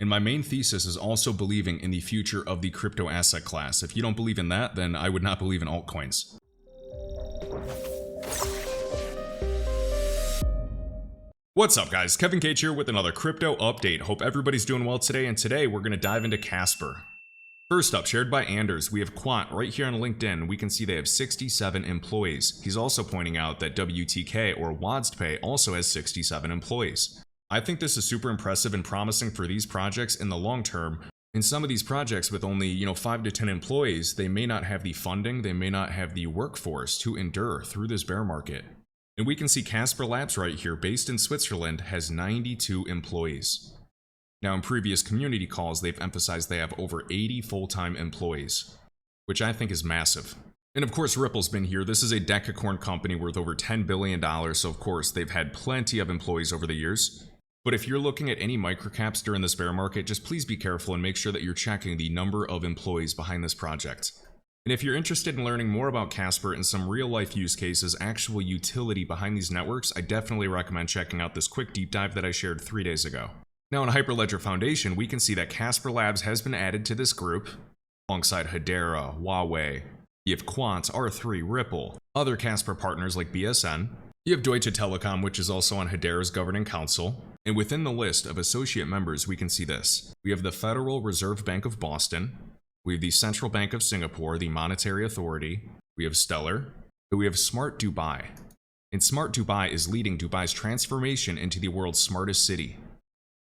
And my main thesis is also believing in the future of the crypto asset class. If you don't believe in that, then I would not believe in altcoins. What's up guys, Kevin Cage here with another crypto update. Hope everybody's doing well today, and today we're going to dive into Casper. First up, shared by Anders, we have Quant right here on LinkedIn. We can see they have 67 employees. He's also pointing out that WTK or WadsPay also has 67 employees. I think this is super impressive and promising for these projects in the long term. In some of these projects with only 5 to 10 employees, they may not have the funding, they may not have the workforce to endure through this bear market. And we can see Casper Labs right here, based in Switzerland, has 92 employees. Now in previous community calls, they've emphasized they have over 80 full-time employees, which I think is massive. And of course Ripple's been here. This is a decacorn company worth over $10 billion, so of course they've had plenty of employees over the years. But if you're looking at any microcaps during this bear market, just please be careful and make sure that you're checking the number of employees behind this project. And if you're interested in learning more about Casper and some real-life use cases, actual utility behind these networks, I definitely recommend checking out this quick deep dive that I shared 3 days ago. Now in Hyperledger Foundation, we can see that Casper Labs has been added to this group, alongside Hedera, Huawei. You have Quant, R3, Ripple, other Casper partners like BSN. You have Deutsche Telekom, which is also on Hedera's governing council. And within the list of associate members, we can see this. We have the Federal Reserve Bank of Boston. We have the Central Bank of Singapore, the Monetary Authority. We have Stellar. And we have Smart Dubai. And Smart Dubai is leading Dubai's transformation into the world's smartest city.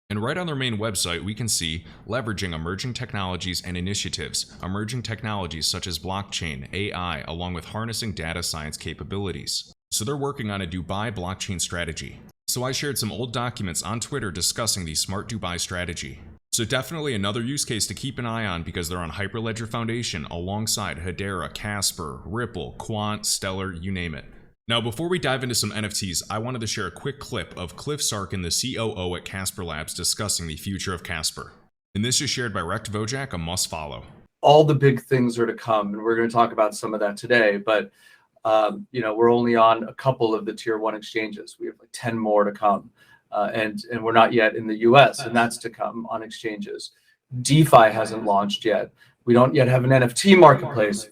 And right on their main website, we can see leveraging emerging technologies and initiatives, emerging technologies such as blockchain, AI, along with harnessing data science capabilities. So they're working on a Dubai blockchain strategy. So I shared some old documents on Twitter discussing the Smart Dubai strategy. So definitely another use case to keep an eye on because they're on Hyperledger Foundation alongside Hedera, Casper, Ripple, Quant, Stellar, you name it. Now before we dive into some NFTs, I wanted to share a quick clip of Cliff Sarkin, the COO at Casper Labs, discussing the future of Casper. And this is shared by Rekt Vojak, a must follow. All the big things are to come, and we're going to talk about some of that today, but we're only on a couple of the tier 1 exchanges. We have like 10 more to come. And we're not yet in the US, and that's to come on exchanges. DeFi hasn't launched yet. We don't yet have an NFT marketplace.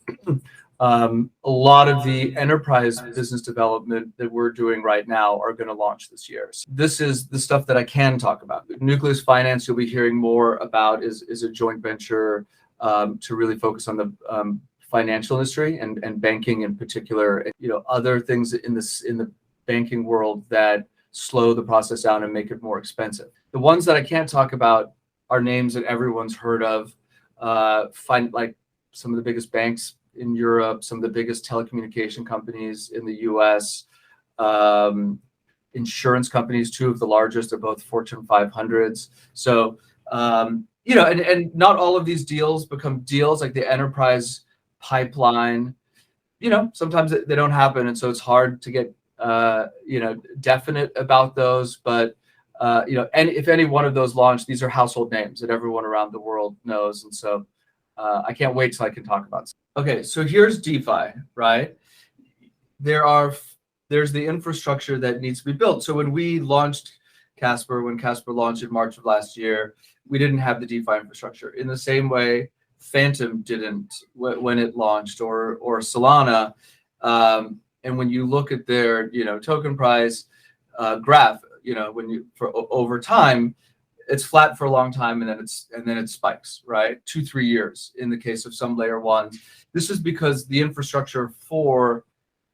A lot of the enterprise business development that we're doing right now are going to launch this year. So this is the stuff that I can talk about. Nucleus Finance, you'll be hearing more about, is a joint venture to really focus on the financial industry and banking in particular. Other things in the banking world that slow the process down and make it more expensive. The ones that I can't talk about are names that everyone's heard of. Like some of the biggest banks in Europe, some of the biggest telecommunication companies in the US, insurance companies, 2 of the largest are both Fortune 500s. So, and not all of these deals become deals like the enterprise pipeline. Sometimes they don't happen. And so it's hard to get definite about those, but and if any one of those launch, these are household names that everyone around the world knows, and so I can't wait till I can talk about it. Okay, so here's DeFi, right? There's the infrastructure that needs to be built. So when we launched Casper, when Casper launched in March of last year, we didn't have the DeFi infrastructure. In the same way, Phantom didn't when it launched, or Solana. And when you look at their, token price graph, over time, it's flat for a long time, and then it spikes, right? 2-3 years in the case of some layer ones. This is because the infrastructure for,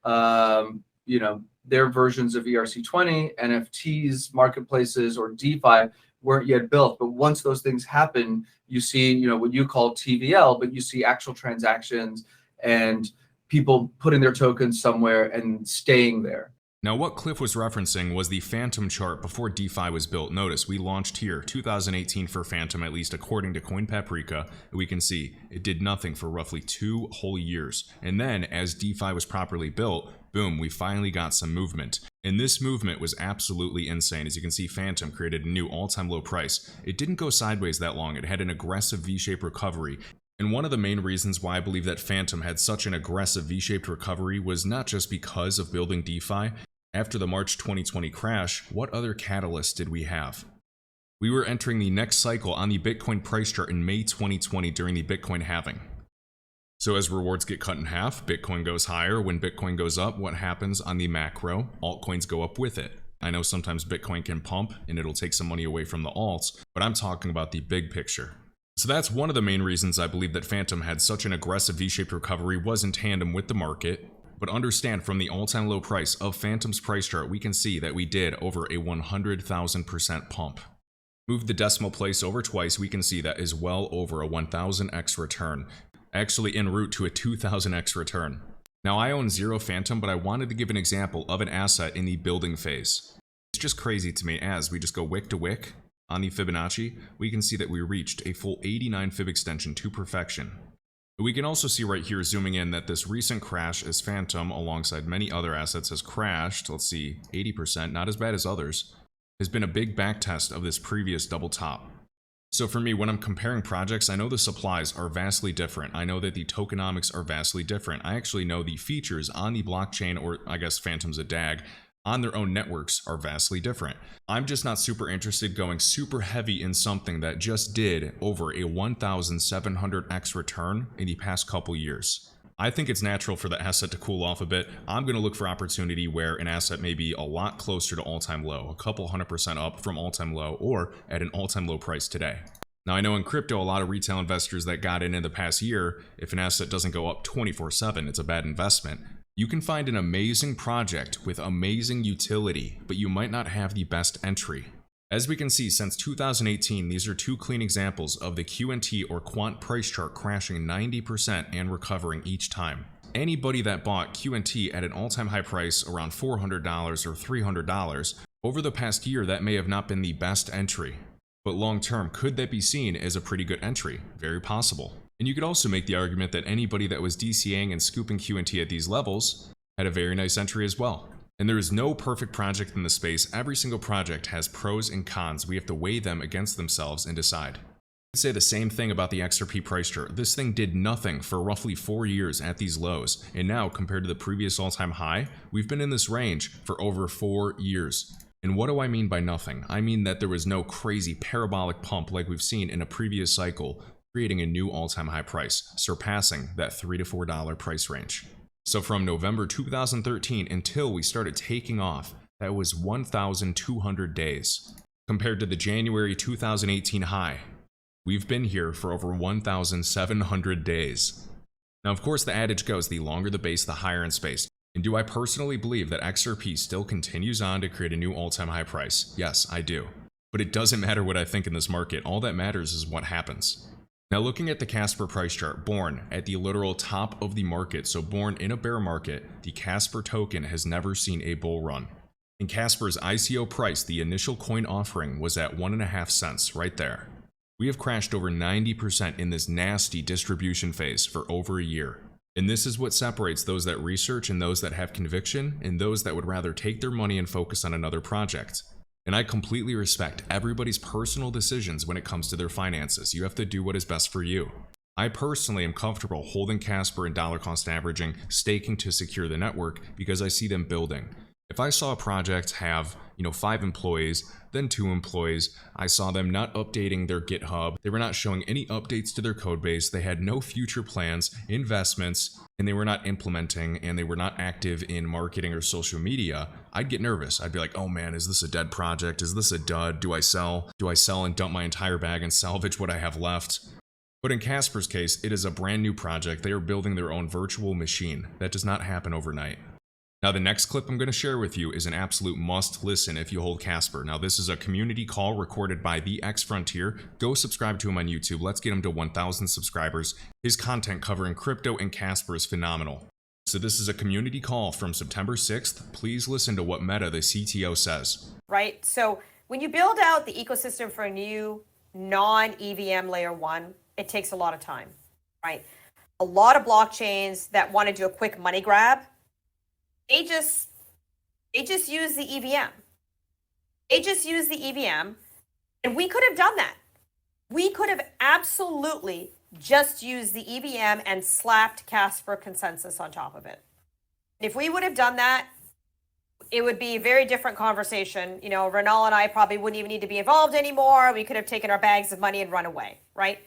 their versions of ERC20, NFTs, marketplaces, or DeFi weren't yet built. But once those things happen, you see, what you call TVL, but you see actual transactions and people putting their tokens somewhere and staying there. Now what Cliff was referencing was the Phantom chart before DeFi was built. Notice we launched here 2018 for Phantom, at least according to CoinPaprika. We can see it did nothing for roughly 2 whole years. And then as DeFi was properly built, boom, we finally got some movement. And this movement was absolutely insane. As you can see, Phantom created a new all-time low price. It didn't go sideways that long. It had an aggressive V-shaped recovery. And one of the main reasons why I believe that Phantom had such an aggressive V-shaped recovery was not just because of building DeFi. After the March 2020 crash, what other catalysts did we have? We were entering the next cycle on the Bitcoin price chart in May 2020 during the Bitcoin halving. So as rewards get cut in half, Bitcoin goes higher. When Bitcoin goes up, what happens on the macro? Altcoins go up with it. I know sometimes Bitcoin can pump and it'll take some money away from the alts, but I'm talking about the big picture. So that's one of the main reasons I believe that Phantom had such an aggressive V-shaped recovery, was in tandem with the market. But understand, from the all-time low price of Phantom's price chart, we can see that we did over a 100,000% pump. Move the decimal place over twice, we can see that is well over a 1000x return. Actually en route to a 2000x return. Now I own 0 Phantom, but I wanted to give an example of an asset in the building phase. It's just crazy to me. As we just go wick to wick on the Fibonacci, we can see that we reached a full 89 fib extension to perfection. We can also see right here, zooming in, that this recent crash as Phantom, alongside many other assets, has crashed, let's see, 80%, not as bad as others, has been a big backtest of this previous double top. So for me, when I'm comparing projects, I know the supplies are vastly different. I know that the tokenomics are vastly different. I actually know the features on the blockchain, or I guess Phantom's a DAG, on their own networks are vastly different. I'm just not super interested going super heavy in something that just did over a 1,700x return in the past couple years. I think it's natural for the asset to cool off a bit. I'm going to look for opportunity where an asset may be a lot closer to all-time low, a couple 100% up from all-time low, or at an all-time low price today. Now I know in crypto, a lot of retail investors that got in the past year, if an asset doesn't go up 24/7, it's a bad investment. You can find an amazing project with amazing utility, but you might not have the best entry. As we can see, since 2018, these are two clean examples of the QNT or quant price chart crashing 90% and recovering each time. Anybody that bought QNT at an all-time high price around $400 or $300, over the past year, that may have not been the best entry. But long term, could that be seen as a pretty good entry? Very possible. And you could also make the argument that anybody that was DCAing and scooping QNT at these levels had a very nice entry as well. And there is no perfect project in the space. Every single project has pros and cons. We have to weigh them against themselves and decide. I could say the same thing about the XRP price chart. This thing did nothing for roughly 4 years at these lows. And now, compared to the previous all-time high, we've been in this range for over 4 years. And what do I mean by nothing? I mean that there was no crazy parabolic pump like we've seen in a previous cycle, creating a new all-time high price, surpassing that $3 to $4 price range. So from November 2013 until we started taking off, that was 1,200 days. Compared to the January 2018 high, we've been here for over 1,700 days. Now, of course, the adage goes, the longer the base, the higher in space. And do I personally believe that XRP still continues on to create a new all-time high price? Yes, I do. But it doesn't matter what I think in this market. All that matters is what happens. Now, looking at the Casper price chart, born at the literal top of the market, so born in a bear market, the Casper token has never seen a bull run. In Casper's ICO price, the initial coin offering was at 1.5 cents, right there. We have crashed over 90% in this nasty distribution phase for over a year. And this is what separates those that research and those that have conviction, and those that would rather take their money and focus on another project. And I completely respect everybody's personal decisions when it comes to their finances. You have to do what is best for you. I personally am comfortable holding Casper and dollar cost averaging, staking to secure the network, because I see them building. If I saw a project have, 5 employees, then 2 employees, I saw them not updating their GitHub, they were not showing any updates to their code base, they had no future plans, investments, and they were not implementing, and they were not active in marketing or social media, I'd get nervous. I'd be like, oh man, is this a dead project? Is this a dud? Do I sell? Do I sell and dump my entire bag and salvage what I have left? But in Casper's case, it is a brand new project. They are building their own virtual machine. That does not happen overnight. Now, the next clip I'm going to share with you is an absolute must listen if you hold Casper. Now, this is a community call recorded by the X Frontier. Go subscribe to him on YouTube. Let's get him to 1,000 subscribers. His content covering crypto and Casper is phenomenal. So this is a community call from September 6th. Please listen to what Meta, the CTO, says. Right. So when you build out the ecosystem for a new non-EVM layer 1, it takes a lot of time, right? A lot of blockchains that want to do a quick money grab, they just use the EVM. They just use the EVM, and we could have done that. We could have absolutely just used the EVM and slapped Casper consensus on top of it. If we would have done that, it would be a very different conversation. You know, Renal and I probably wouldn't even need to be involved anymore. We could have taken our bags of money and run away, right?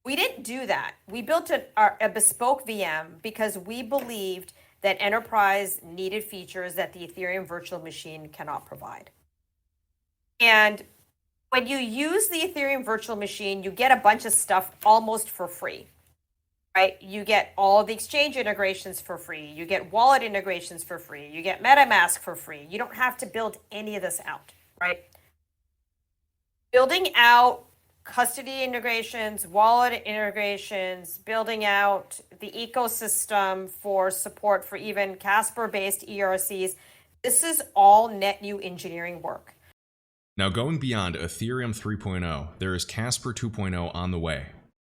We didn't do that. We built a bespoke VM because we believed that enterprise needed features that the Ethereum virtual machine cannot provide. And when you use the Ethereum virtual machine, you get a bunch of stuff almost for free, right? You get all the exchange integrations for free. You get wallet integrations for free. You get MetaMask for free. You don't have to build any of this out, right? Building out custody integrations, wallet integrations, building out the ecosystem for support for even Casper-based ERCs. This is all net new engineering work. Now, going beyond Ethereum 3.0, there is Casper 2.0 on the way.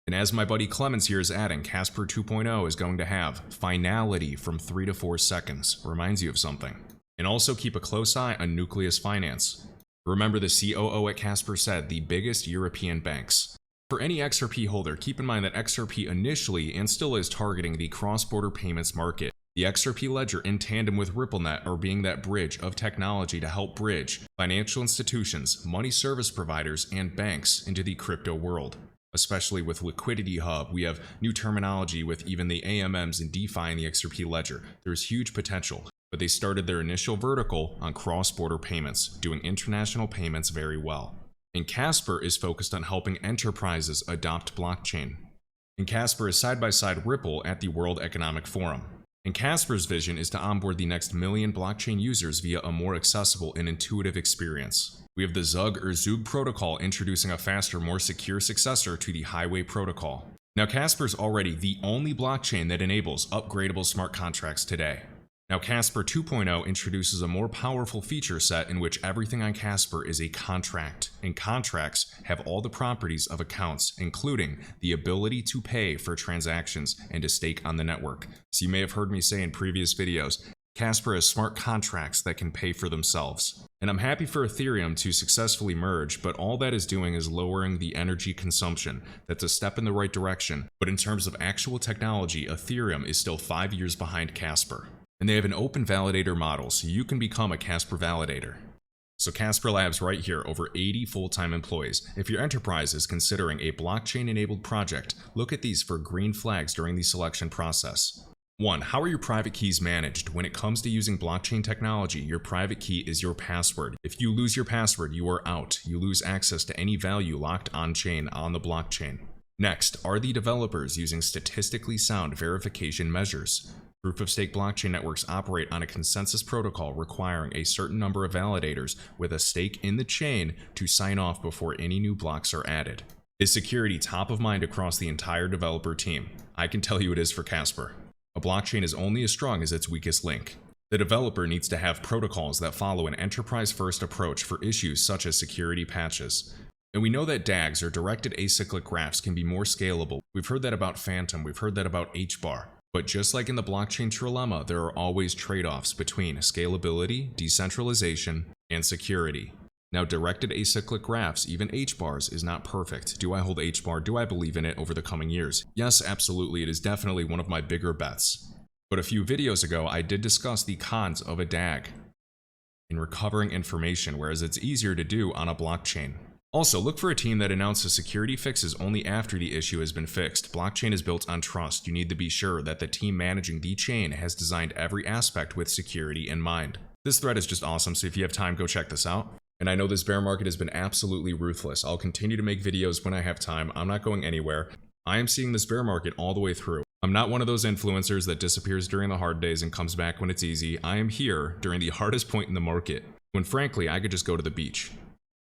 And as my buddy Clemens here is adding, Casper 2.0 is going to have finality from 3 to 4 seconds. Reminds you of something. And also keep a close eye on Nucleus Finance. Remember, the COO at Casper said the biggest European banks. For any XRP holder, keep in mind that XRP initially and still is targeting the cross-border payments market. The XRP ledger in tandem with RippleNet are being that bridge of technology to help bridge financial institutions, money service providers, and banks into the crypto world. Especially with Liquidity Hub, we have new terminology with even the AMMs and DeFi in the XRP ledger. There's huge potential. But they started their initial vertical on cross-border payments, doing international payments very well. And Casper is focused on helping enterprises adopt blockchain. And Casper is side by side Ripple at the World Economic Forum. And Casper's vision is to onboard the next 1 million blockchain users via a more accessible and intuitive experience. We have the Zug protocol introducing a faster, more secure successor to the Highway protocol. Now, Casper is already the only blockchain that enables upgradable smart contracts today. Now, Casper 2.0 introduces a more powerful feature set in which everything on Casper is a contract, and contracts have all the properties of accounts, including the ability to pay for transactions and to stake on the network. So you may have heard me say in previous videos, Casper has smart contracts that can pay for themselves. And I'm happy for Ethereum to successfully merge, but all that is doing is lowering the energy consumption. That's a step in the right direction, but in terms of actual technology, Ethereum is still 5 years behind Casper. And they have an open validator model, so you can become a Casper validator. So Casper Labs right here, over 80 full-time employees. If your enterprise is considering a blockchain-enabled project, look at these for green flags during the selection process. 1. How are your private keys managed? When it comes to using blockchain technology, your private key is your password. If you lose your password, you are out. You lose access to any value locked on-chain on the blockchain. Next, are the developers using statistically sound verification measures? Proof-of-stake blockchain networks operate on a consensus protocol requiring a certain number of validators with a stake in the chain to sign off before any new blocks are added. Is security top of mind across the entire developer team? I can tell you it is for Casper. A blockchain is only as strong as its weakest link. The developer needs to have protocols that follow an enterprise-first approach for issues such as security patches. And we know that DAGs, or directed acyclic graphs, can be more scalable. We've heard that about Phantom, we've heard that about HBAR. But just like in the blockchain trilemma, there are always trade-offs between scalability, decentralization, and security. Now, directed acyclic graphs, even HBARs, is not perfect. Do I hold HBAR? Do I believe in it over the coming years? Yes, absolutely. It is definitely one of my bigger bets. But a few videos ago, I did discuss the cons of a DAG in recovering information, whereas it's easier to do on a blockchain. Also, look for a team that announces security fixes only after the issue has been fixed. Blockchain is built on trust. You need to be sure that the team managing the chain has designed every aspect with security in mind. This thread is just awesome, so if you have time, go check this out. And I know this bear market has been absolutely ruthless. I'll continue to make videos when I have time. I'm not going anywhere. I am seeing this bear market all the way through. I'm not one of those influencers that disappears during the hard days and comes back when it's easy. I am here during the hardest point in the market, when frankly, I could just go to the beach.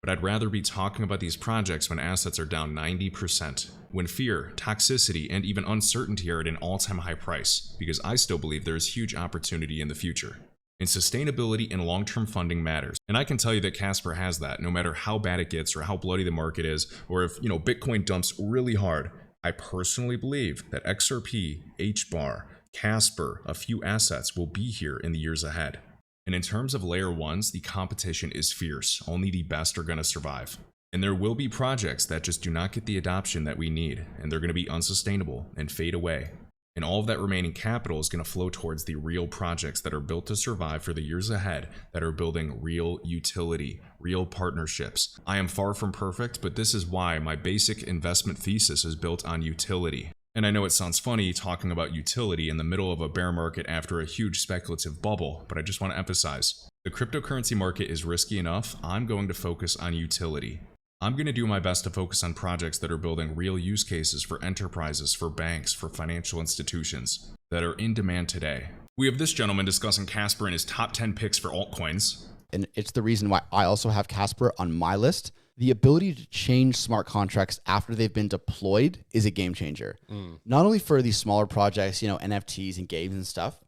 But I'd rather be talking about these projects when assets are down 90%, when fear, toxicity, and even uncertainty are at an all-time high price, because I still believe there is huge opportunity in the future. And sustainability and long-term funding matters. And I can tell you that Casper has that, no matter how bad it gets or how bloody the market is, or if, Bitcoin dumps really hard. I personally believe that XRP, HBAR, Casper, a few assets will be here in the years ahead. And in terms of layer ones, the competition is fierce. Only the best are going to survive. And there will be projects that just do not get the adoption that we need, and they're going to be unsustainable and fade away. And all of that remaining capital is going to flow towards the real projects that are built to survive for the years ahead, that are building real utility, real partnerships. I am far from perfect, but this is why my basic investment thesis is built on utility. And I know it sounds funny talking about utility in the middle of a bear market after a huge speculative bubble, but I just want to emphasize, the cryptocurrency market is risky enough. I'm going to focus on utility. I'm going to do my best to focus on projects that are building real use cases for enterprises, for banks, for financial institutions that are in demand today. We have this gentleman discussing Casper and his top 10 picks for altcoins. And it's the reason why I also have Casper on my list. The ability to change smart contracts after they've been deployed is a game changer. Not only for these smaller projects, NFTs and games and stuff,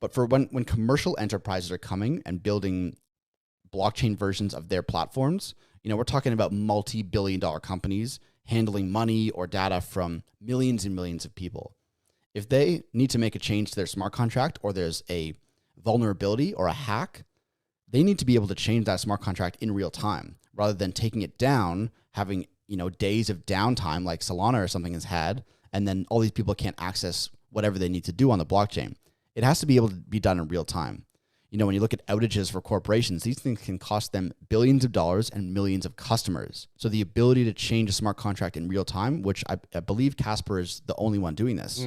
but for when commercial enterprises are coming and building blockchain versions of their platforms. We're talking about multi-billion-dollar companies handling money or data from millions and millions of people. If they need to make a change to their smart contract, or there's a vulnerability or a hack, they need to be able to change that smart contract in real time, rather than taking it down, having days of downtime like Solana or something has had, and then all these people can't access whatever they need to do on the blockchain. It has to be able to be done in real time. When you look at outages for corporations, these things can cost them billions of dollars and millions of customers. So the ability to change a smart contract in real time, which I believe Casper is the only one doing this.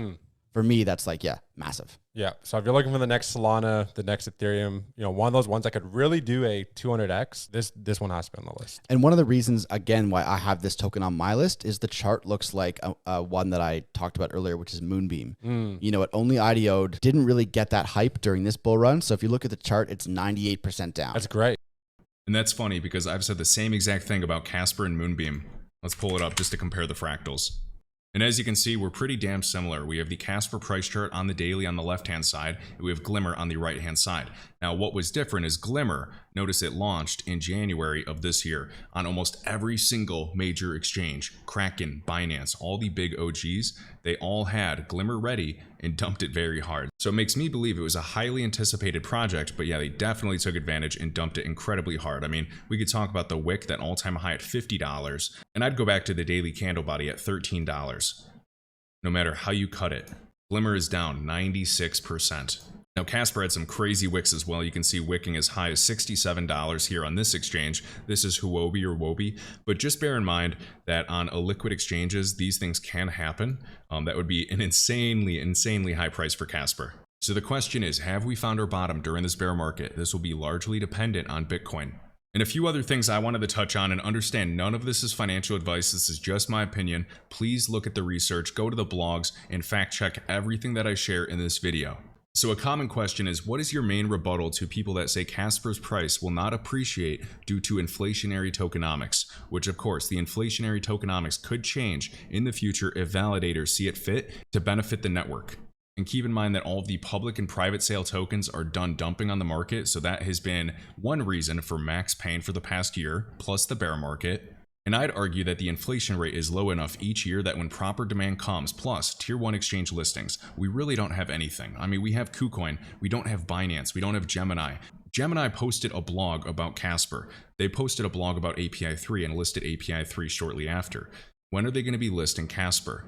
For me, that's massive. Yeah. So if you're looking for the next Solana, the next Ethereum, one of those ones that could really do a 200x, this one has to be on the list. And one of the reasons, again, why I have this token on my list is the chart looks like one that I talked about earlier, which is Moonbeam. It only IDO'd, didn't really get that hype during this bull run. So if you look at the chart, it's 98% down. That's great. And that's funny because I've said the same exact thing about Casper and Moonbeam. Let's pull it up just to compare the fractals. And as you can see, we're pretty damn similar. We have the Casper price chart on the daily on the left-hand side, and we have Glimmer on the right-hand side. Now, what was different is Glimmer, notice it launched in January of this year on almost every single major exchange. Kraken, Binance, all the big OGs, they all had Glimmer ready and dumped it very hard. So it makes me believe it was a highly anticipated project, but yeah, they definitely took advantage and dumped it incredibly hard. I mean, we could talk about the wick, that all-time high at $50, and I'd go back to the daily candle body at $13. No matter how you cut it, Glimmer is down 96%. Now, Casper had some crazy wicks as well. You can see wicking as high as $67 here on this exchange. This is Huobi or Wobi, but just bear in mind that on illiquid exchanges, these things can happen. That would be an insanely high price for Casper. So the question is, have we found our bottom during this bear market? This will be largely dependent on Bitcoin. And a few other things I wanted to touch on, and understand none of this is financial advice. This is just my opinion. Please look at the research, go to the blogs, and fact check everything that I share in this video. So a common question is, what is your main rebuttal to people that say Casper's price will not appreciate due to inflationary tokenomics? Which, of course, the inflationary tokenomics could change in the future if validators see it fit to benefit the network. And keep in mind that all of the public and private sale tokens are done dumping on the market, so that has been one reason for max pain for the past year, plus the bear market. And I'd argue that the inflation rate is low enough each year that when proper demand comes, plus tier 1 exchange listings, we really don't have anything. I mean, we have KuCoin, we don't have Binance, we don't have Gemini. Gemini posted a blog about Casper. They posted a blog about API 3 and listed API 3 shortly after. When are they going to be listing Casper?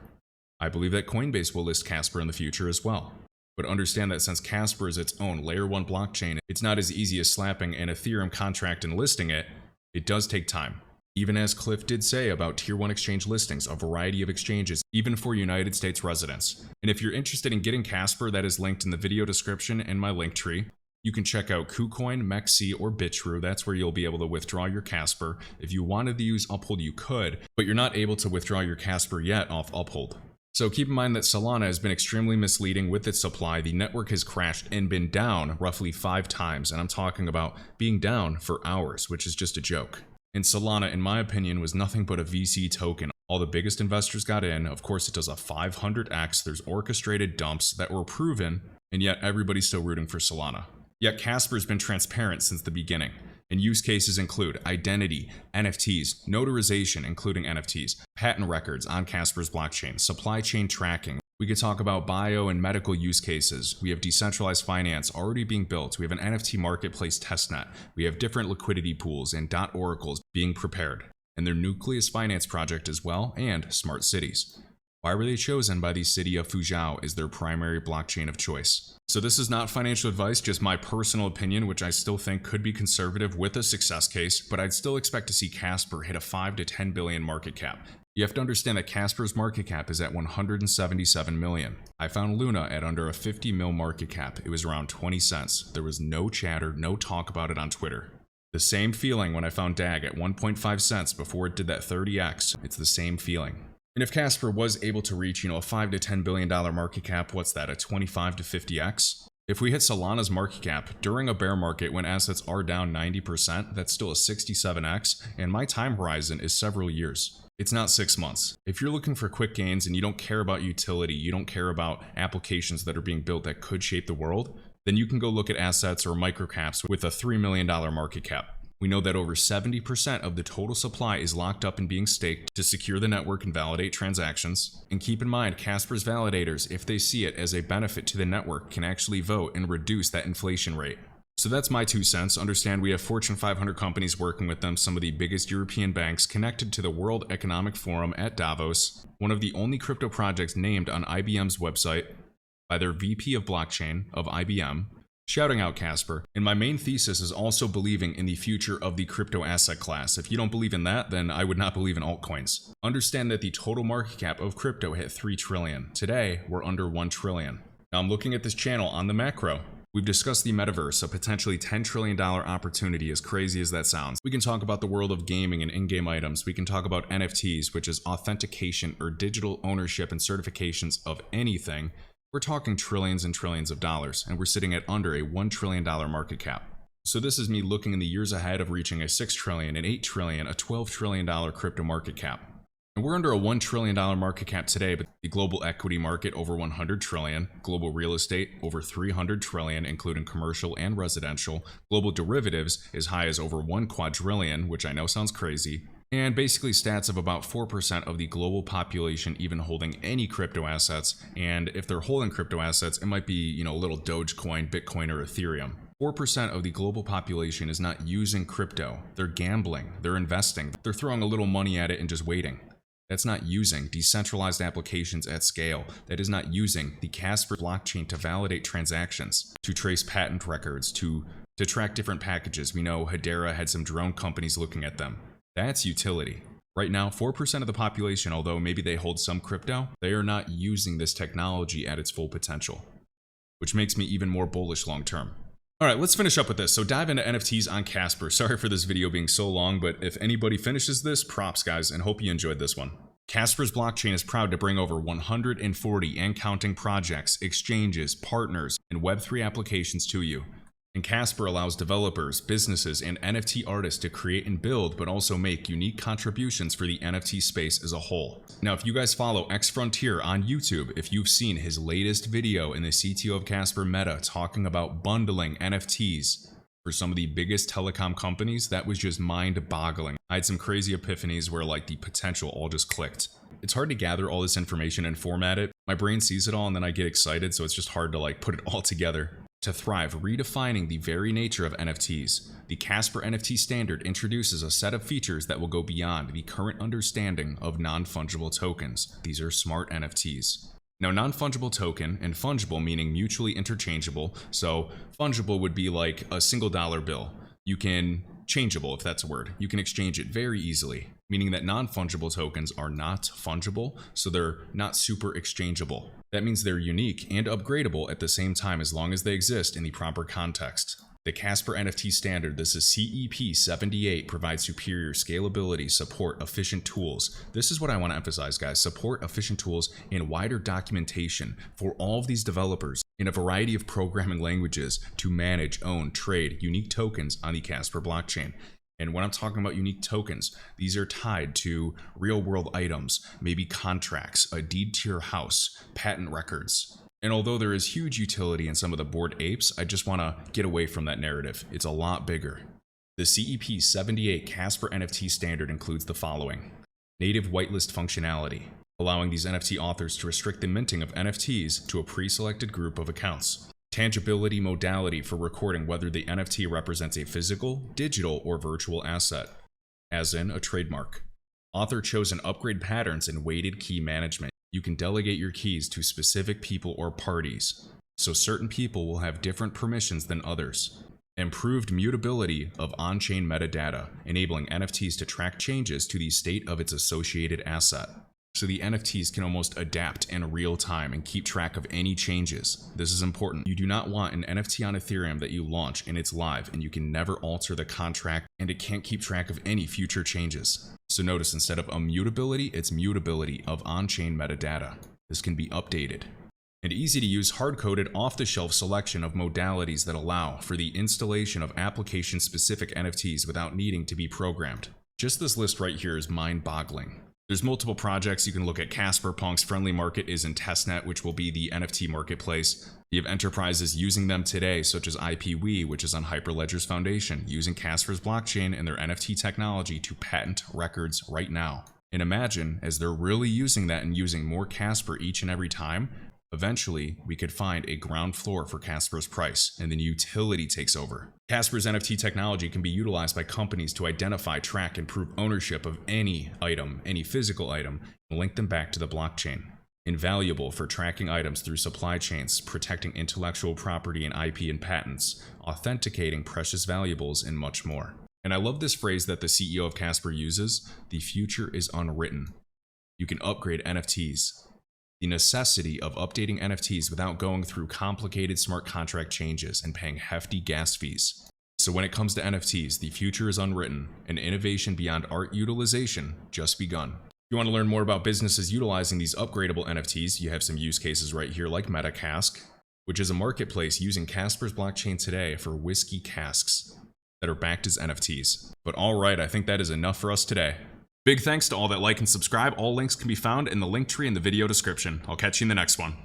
I believe that Coinbase will list Casper in the future as well. But understand that since Casper is its own layer 1 blockchain, it's not as easy as slapping an Ethereum contract and listing it. It does take time. Even as Cliff did say about tier 1 exchange listings, a variety of exchanges, even for United States residents. And if you're interested in getting Casper, that is linked in the video description and my link tree. You can check out KuCoin, MEXC, or Bitrue. That's where you'll be able to withdraw your Casper. If you wanted to use Uphold, you could, but you're not able to withdraw your Casper yet off Uphold. So keep in mind that Solana has been extremely misleading with its supply. The network has crashed and been down roughly 5 times, and I'm talking about being down for hours, which is just a joke. And Solana, in my opinion, was nothing but a VC token. All the biggest investors got in. Of course, it does a 500x. There's orchestrated dumps that were proven, and yet everybody's still rooting for Solana. Yet Casper's been transparent since the beginning. And use cases include identity, NFTs, notarization, including NFTs, patent records on Casper's blockchain, supply chain tracking. We could talk about bio and medical use cases. We have decentralized finance already being built. We have an NFT marketplace testnet. We have different liquidity pools and oracles being prepared, and their Nucleus Finance project as well, and smart cities. Why were they chosen by the city of Fuzhou as their primary blockchain of choice? So this is not financial advice, just my personal opinion, which I still think could be conservative with a success case, but I'd still expect to see Casper hit a 5 to 10 billion market cap. You have to understand that Casper's market cap is at 177 million. I found Luna at under a 50 mil market cap. It was around 20 cents. There was no chatter, no talk about it on Twitter. The same feeling when I found DAG at 1.5 cents before it did that 30x. It's the same feeling. And if Casper was able to reach, a 5 to 10 billion dollar market cap, what's that, a 25 to 50x? If we hit Solana's market cap during a bear market when assets are down 90%, that's still a 67x, and my time horizon is several years. It's not 6 months. If you're looking for quick gains and you don't care about utility, you don't care about applications that are being built that could shape the world, then you can go look at assets or microcaps with a $3 million market cap. We know that over 70% of the total supply is locked up and being staked to secure the network and validate transactions. And keep in mind, Casper's validators, if they see it as a benefit to the network, can actually vote and reduce that inflation rate. So that's my 2 cents. Understand we have Fortune 500 companies working with them, some of the biggest European banks connected to the World Economic Forum at Davos, one of the only crypto projects named on IBM's website by their VP of blockchain of IBM, shouting out Casper. And my main thesis is also believing in the future of the crypto asset class. If you don't believe in that, then I would not believe in altcoins. Understand that the total market cap of crypto hit 3 trillion. Today, we're under 1 trillion. Now I'm looking at this channel on the macro. We've discussed the metaverse, a potentially $10 trillion opportunity, as crazy as that sounds. We can talk about the world of gaming and in-game items. We can talk about NFTs, which is authentication or digital ownership and certifications of anything. We're talking trillions and trillions of dollars, and we're sitting at under a $1 trillion market cap. So this is me looking in the years ahead of reaching a 6 trillion, an 8 trillion, a $12 trillion crypto market cap. And we're under a $1 trillion market cap today, but the global equity market over 100 trillion, global real estate over 300 trillion, including commercial and residential, global derivatives as high as over 1 quadrillion, which I know sounds crazy, and basically stats of about 4% of the global population even holding any crypto assets. And if they're holding crypto assets, it might be, a little Dogecoin, Bitcoin, or Ethereum. 4% of the global population is not using crypto. They're gambling, they're investing, they're throwing a little money at it and just waiting. That's not using decentralized applications at scale. That is not using the Casper blockchain to validate transactions, to trace patent records, to track different packages. We know Hedera had some drone companies looking at them. That's utility. Right now, 4% of the population, although maybe they hold some crypto, they are not using this technology at its full potential, which makes me even more bullish long term. All right, let's finish up with this. So dive into NFTs on Casper. Sorry for this video being so long, but if anybody finishes this, props guys, and hope you enjoyed this one. Casper's blockchain is proud to bring over 140 and counting projects, exchanges, partners, and Web3 applications to you. And Casper allows developers, businesses, and NFT artists to create and build, but also make unique contributions for the NFT space as a whole. Now, if you guys follow X Frontier on YouTube, if you've seen his latest video in the CTO of Casper Meta talking about bundling NFTs for some of the biggest telecom companies, that was just mind-boggling. I had some crazy epiphanies where the potential all just clicked. It's hard to gather all this information and format it. My brain sees it all and then I get excited, so it's just hard to put it all together. To thrive, redefining the very nature of NFTs, the Casper NFT standard introduces a set of features that will go beyond the current understanding of non-fungible tokens. These are smart NFTs. Now, non-fungible token and fungible meaning mutually interchangeable. So fungible would be like a single dollar bill. You can changeable, if that's a word. You can exchange it very easily, meaning that non-fungible tokens are not fungible, so they're not super exchangeable. That means they're unique and upgradable at the same time as long as they exist in the proper context. The Casper NFT standard, this is CEP78, provides superior scalability, support, efficient tools. This is what I want to emphasize, guys. Support, efficient tools, and wider documentation for all of these developers in a variety of programming languages to manage, own, trade unique tokens on the Casper blockchain. And when I'm talking about unique tokens, these are tied to real-world items, maybe contracts, a deed to your house, patent records. And although there is huge utility in some of the Bored Apes, I just want to get away from that narrative. It's a lot bigger. The CEP78 Casper NFT standard includes the following: native whitelist functionality, allowing these NFT authors to restrict the minting of NFTs to a pre-selected group of accounts. Tangibility modality for recording whether the NFT represents a physical, digital, or virtual asset, as in a trademark. Author-chosen upgrade patterns and weighted key management. You can delegate your keys to specific people or parties, so certain people will have different permissions than others. Improved mutability of on-chain metadata, enabling NFTs to track changes to the state of its associated asset. So the NFTs can almost adapt in real time and keep track of any changes. This is important. You do not want an NFT on Ethereum that you launch and it's live and you can never alter the contract and it can't keep track of any future changes. So notice, instead of immutability, it's mutability of on-chain metadata. This can be updated. An easy-to-use hard-coded off-the-shelf selection of modalities that allow for the installation of application-specific NFTs without needing to be programmed. Just this list right here is mind-boggling. There's multiple projects. You can look at Casper. Punk's friendly market is in testnet, which will be the NFT marketplace. You have enterprises using them today, such as IPWE, which is on Hyperledger's foundation, using Casper's blockchain and their NFT technology to patent records right now. And imagine, as they're really using that and using more Casper each and every time, eventually, we could find a ground floor for Casper's price, and then utility takes over. Casper's NFT technology can be utilized by companies to identify, track, and prove ownership of any item, any physical item, and link them back to the blockchain. Invaluable for tracking items through supply chains, protecting intellectual property and IP and patents, authenticating precious valuables, and much more. And I love this phrase that the CEO of Casper uses: the future is unwritten. You can upgrade NFTs. The necessity of updating NFTs without going through complicated smart contract changes and paying hefty gas fees. So when it comes to NFTs, the future is unwritten, and innovation beyond art utilization just begun. If you want to learn more about businesses utilizing these upgradable NFTs, you have some use cases right here like MetaCask, which is a marketplace using Casper's blockchain today for whiskey casks that are backed as NFTs. But alright, I think that is enough for us today. Big thanks to all that like and subscribe. All links can be found in the link tree in the video description. I'll catch you in the next one.